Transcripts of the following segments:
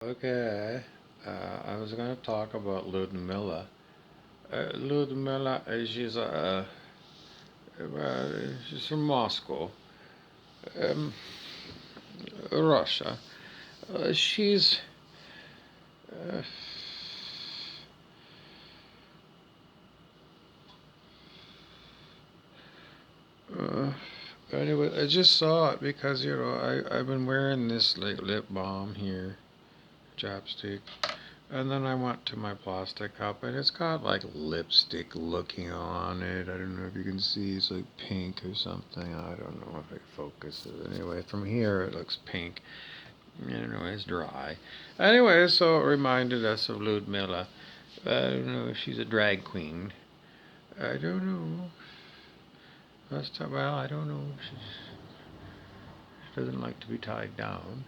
Okay, I was gonna talk about Ludmilla. Ludmilla, she's from Moscow, um, Russia. She's uh, uh, anyway. I just saw it because I've been wearing this like lip balm here, chapstick, and then I went to my plastic cup and it's got like lipstick looking on it. I don't know if you can see. It's like pink or something. I don't know if it focuses. Anyway, from here it looks pink. Anyway, it's dry. Anyway, so it reminded us of Ludmilla. I don't know if she's a drag queen. I don't know. Well, I don't know. She doesn't like to be tied down.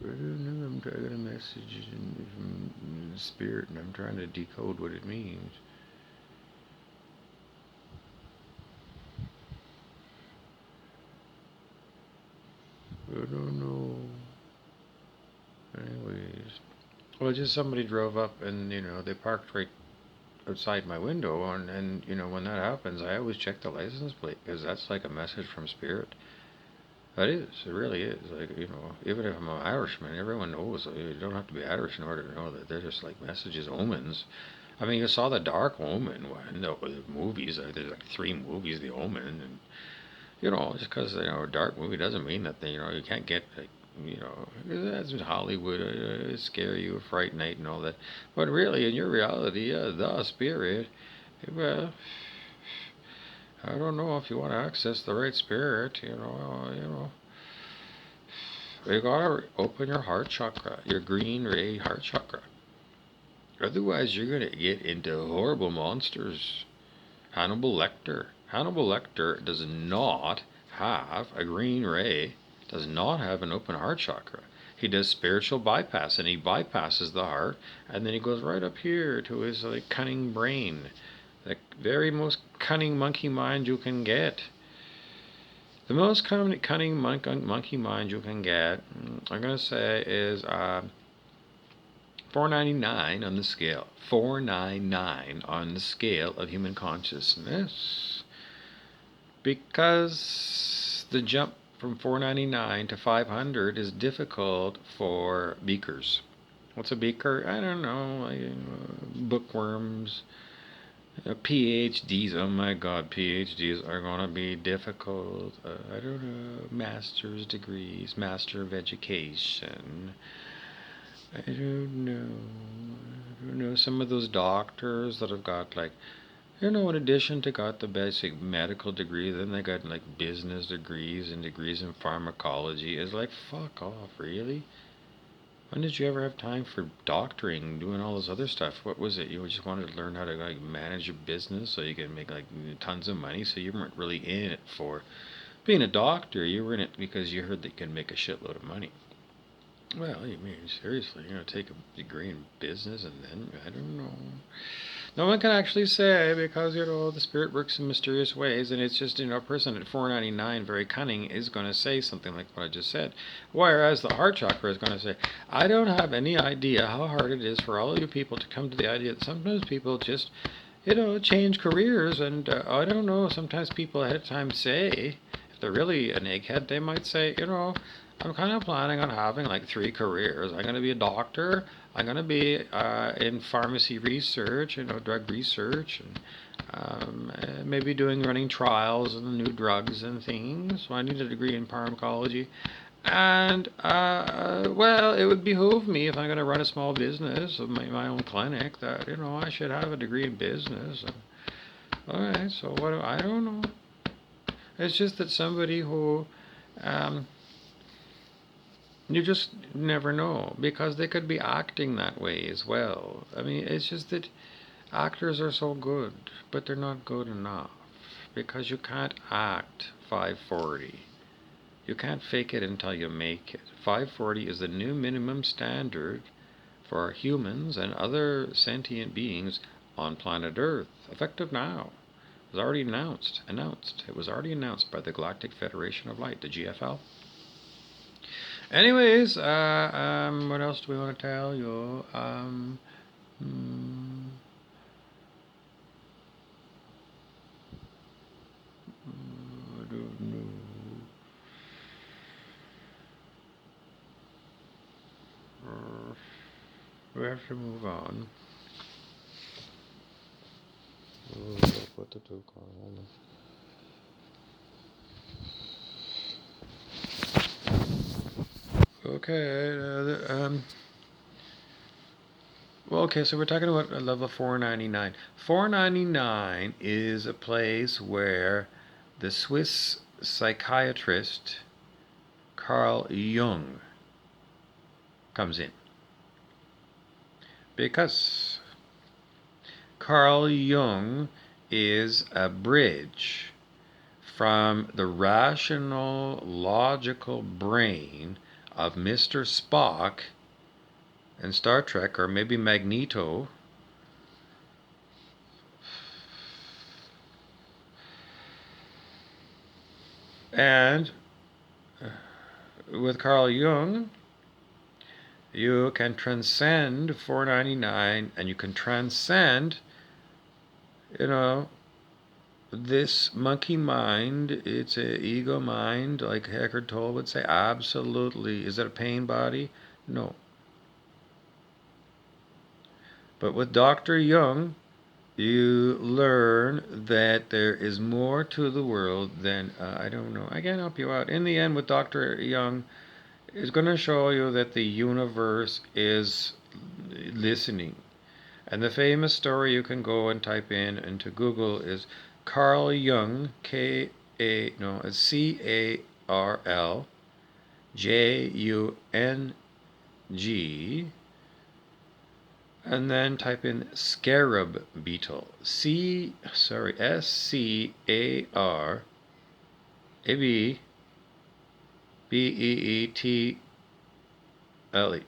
I don't know. I got a message from spirit, and I'm trying to decode what it means. I don't know. Anyways, well, just somebody drove up, and they parked right outside my window, and when that happens, I always check the license plate because that's like a message from spirit. That is, it really is. Like, even if I'm an Irishman, everyone knows. You don't have to be Irish in order to know that they're just like messages, omens. I mean, you saw the Dark Omen one, the movies. There's like three movies, The Omen, and just because a dark movie doesn't mean that you can't get like that's in Hollywood, scare you, Fright Night, and all that. But really, in your reality, the spirit, well, I don't know if you want to access the right spirit. You gotta open your heart chakra, your green ray heart chakra. Otherwise, you're gonna get into horrible monsters. Hannibal Lector. Hannibal Lector does not have a green ray, does not have an open heart chakra. He does spiritual bypass, and he bypasses the heart, and then he goes right up here to his like cunning brain, the very most cunning monkey mind you can get. The most cunning monkey mind you can get, I'm gonna say, is 499 on the scale. 499 on the scale of human consciousness. Because the jump from 499 to 500 is difficult for beakers. What's a beaker? I don't know. Bookworms, PhDs. Oh my God, PhDs are going to be difficult. I don't know. Master's degrees, Master of Education. I don't know. I don't know. Some of those doctors that have got like, in addition to got the basic medical degree, then they got like business degrees and degrees in pharmacology. It's like, fuck off, really? When did you ever have time for doctoring, doing all this other stuff? What was it? You just wanted to learn how to like manage your business so you can make like tons of money. So you weren't really in it for being a doctor. You were in it because you heard that you can make a shitload of money. Well, you mean seriously? Take a degree in business and then I don't know. No one can actually say because the spirit works in mysterious ways, and it's just a person at 499, very cunning, is going to say something like what I just said. Whereas the heart chakra is going to say, I don't have any idea how hard it is for all of you people to come to the idea that sometimes people just change careers, and I don't know. Sometimes people ahead of time say, if they're really an egghead, they might say, I'm kind of planning on having like three careers. I'm going to be a doctor. I'm going to be in pharmacy research, drug research, and maybe running trials on the new drugs and things. So I need a degree in pharmacology. And, well, it would behoove me if I'm going to run a small business of my own clinic that, I should have a degree in business. Alright, so I don't know. It's just that somebody who, um, you just never know because they could be acting that way as well. I mean, it's just that actors are so good, but they're not good enough because you can't act 540. You can't fake it until you make it. 540 is the new minimum standard for humans and other sentient beings on planet Earth, effective now. It was already announced. It was already announced by the Galactic Federation of Light, the GFL. Anyways, what else do we want to tell you? I don't know. We have to move on. What to do, Carl? Okay. Well, okay, so we're talking about level 499. 499 is a place where the Swiss psychiatrist Carl Jung comes in. Because Carl Jung is a bridge from the rational, logical brain of Mr. Spock in Star Trek, or maybe Magneto, and with Carl Jung, you can transcend 499, and you can transcend, this monkey mind. It's a ego mind, like Eckhart Tolle would say. Absolutely. Is it a pain body? No. But with Dr. Jung, you learn that there is more to the world than, I don't know, I can't help you out. In the end, with Dr. Jung, is going to show you that the universe is listening. And the famous story you can go and type in into Google is Carl Jung, C-A-R-L J-U-N-G, and then type in scarab beetle. S-C-A-R-A-B-B-E-E-T-L-E.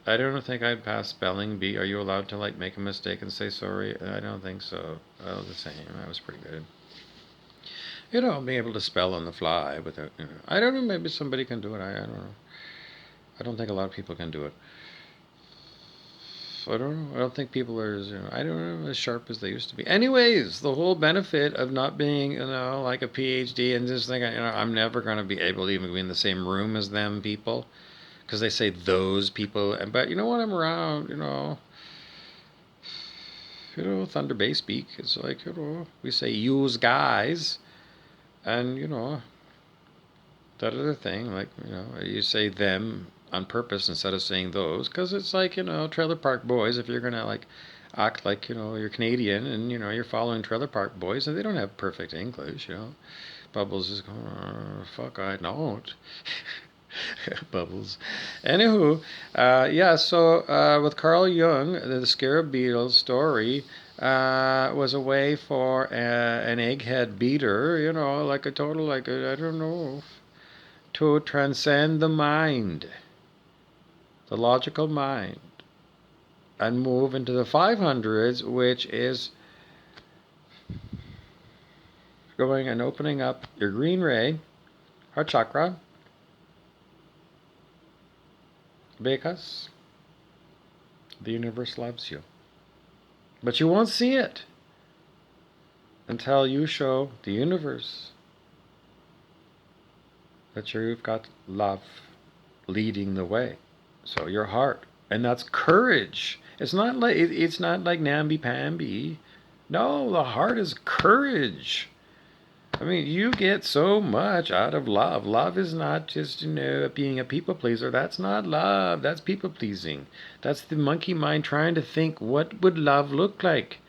I don't think I'd pass spelling bee. Are you allowed to make a mistake and say sorry? I don't think so. Oh, the same. That was pretty good. Being able to spell on the fly without, I don't know, maybe somebody can do it. I don't know. I don't think a lot of people can do it. I don't know. I don't think people are as sharp as they used to be. Anyways, the whole benefit of not being, like a PhD and just thinking, I'm never going to be able to even be in the same room as them people. Because they say those people. But you know what? I'm around, Thunder Bay speak. It's like, we say use guys. And, that other thing, you say them on purpose instead of saying those, because it's like, Trailer Park Boys, if you're going to, act like, you're Canadian and, you're following Trailer Park Boys, and they don't have perfect English, Bubbles is going, fuck, I don't. Bubbles. Anywho, so with Carl Jung, the scarab beetle story was a way for an egghead beater, like a total, I don't know, to transcend the mind, the logical mind, and move into the 500s, which is going and opening up your green ray, heart chakra, because the universe loves you. But you won't see it until you show the universe that you've got love leading the way. So your heart, and that's courage. It's not like namby-pamby. No, the heart is courage. I mean, you get so much out of love. Love is not just, being a people pleaser. That's not love. That's people pleasing. That's the monkey mind trying to think, what would love look like?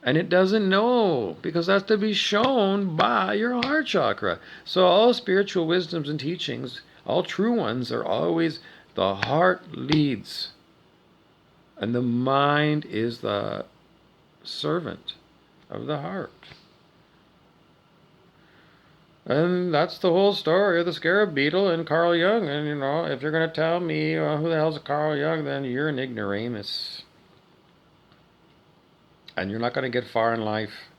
And it doesn't know, because that's to be shown by your heart chakra. So all spiritual wisdoms and teachings, all true ones, are always the heart leads. And the mind is the servant of the heart. And that's the whole story of the scarab beetle and Carl Jung. And, if you're going to tell me who the hell's Carl Jung, then you're an ignoramus. And you're not going to get far in life.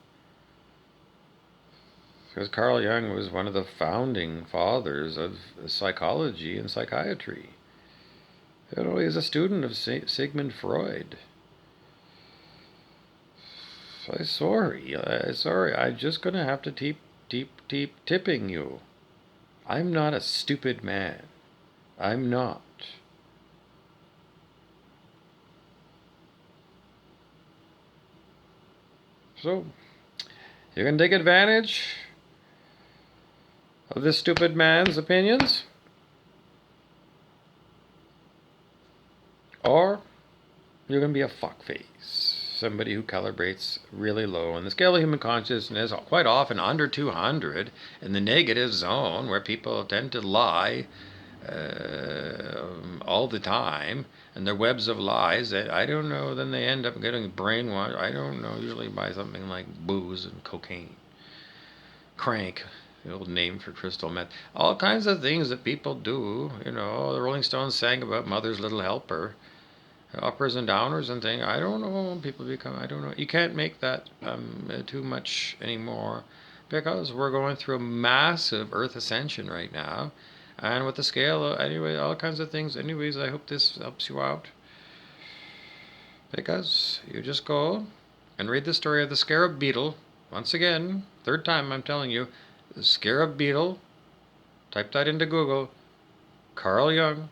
Because Carl Jung was one of the founding fathers of psychology and psychiatry. You know, he's a student of Sigmund Freud. I'm sorry. I'm just going to have to keep tipping you. I'm not a stupid man. I'm not. So, you can take advantage of this stupid man's opinions, or you're going to be a fuckface. Somebody who calibrates really low on the scale of human consciousness, quite often under 200, in the negative zone, where people tend to lie all the time, and their webs of lies that I don't know, then they end up getting brainwashed, I don't know, usually by something like booze and cocaine. Crank, the old name for crystal meth. All kinds of things that people do. You know, the Rolling Stones sang about Mother's Little Helper. Uppers and downers and things. I don't know. People become, I don't know. You can't make that too much anymore because we're going through a massive Earth ascension right now. And with the scale, anyway, all kinds of things. Anyways, I hope this helps you out. Because you just go and read the story of the scarab beetle. Once again, third time I'm telling you, the scarab beetle. Type that into Google. Carl Jung.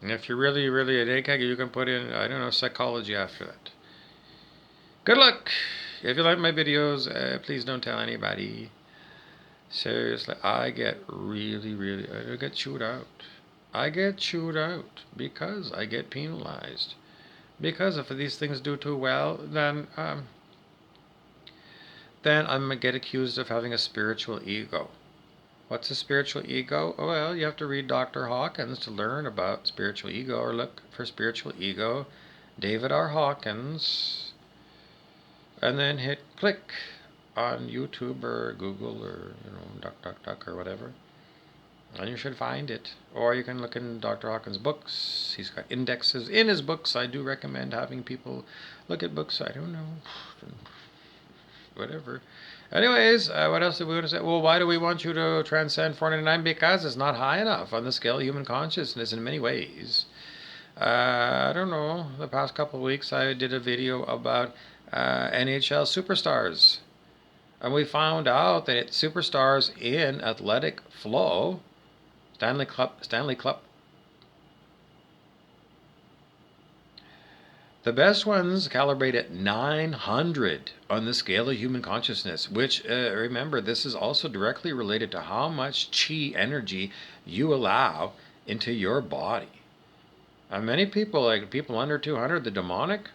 And if you're really an egghead, you can put in, I don't know, psychology after that. Good luck! If you like my videos, please don't tell anybody. Seriously, I get I get chewed out. I get chewed out because I get penalized. Because if these things do too well, then I'm going to get accused of having a spiritual ego. What's a spiritual ego? Well, you have to read Dr. Hawkins to learn about spiritual ego, or look for spiritual ego, David R. Hawkins, and then hit click on YouTube or Google or, DuckDuckDuck or whatever, and you should find it. Or you can look in Dr. Hawkins' books. He's got indexes in his books. I do recommend having people look at books. I don't know, whatever. Anyways, what else did we want to say? Well, why do we want you to transcend 499? Because it's not high enough on the scale of human consciousness in many ways. I don't know. The past couple of weeks, I did a video about NHL superstars. And we found out that superstars in athletic flow, Stanley Cup. The best ones calibrate at 900 on the scale of human consciousness, which, remember, this is also directly related to how much chi energy you allow into your body. Many people, like people under 200, the demonic,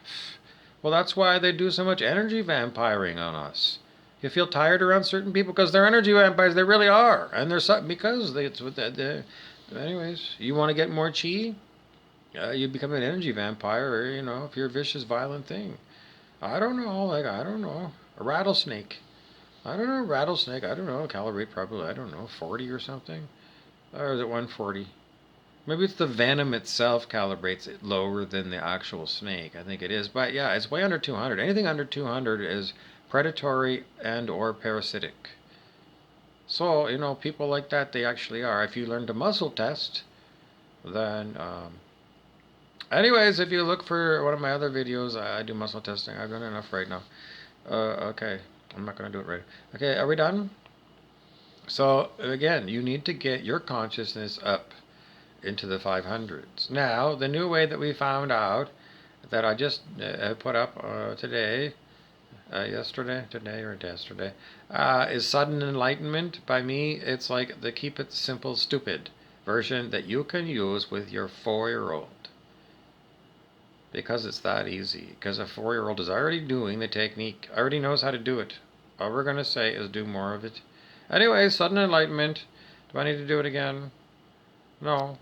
well, that's why they do so much energy vampiring on us. You feel tired around certain people because they're energy vampires. They really are. And they're because it's with that. Anyways, you want to get more chi? You become an energy vampire, or, if you're a vicious, violent thing. I don't know, a rattlesnake. I don't know, calibrate probably, 40 or something. Or is it 140? Maybe it's the venom itself calibrates it lower than the actual snake. I think it is. But yeah, it's way under 200. Anything under 200 is predatory and or parasitic. So, people like that, they actually are. If you learn to muscle test, then... Anyways, if you look for one of my other videos, I do muscle testing. I've done enough right now. Okay, I'm not going to do it right. Okay, are we done? So, again, you need to get your consciousness up into the 500s. Now, the new way that we found out, that I just put up today, is sudden enlightenment. By me, it's like the keep it simple stupid version that you can use with your 4-year-old. Because it's that easy. Because a 4-year-old is already doing the technique, already knows how to do it. All we're going to say is do more of it. Anyway, sudden enlightenment. Do I need to do it again? No.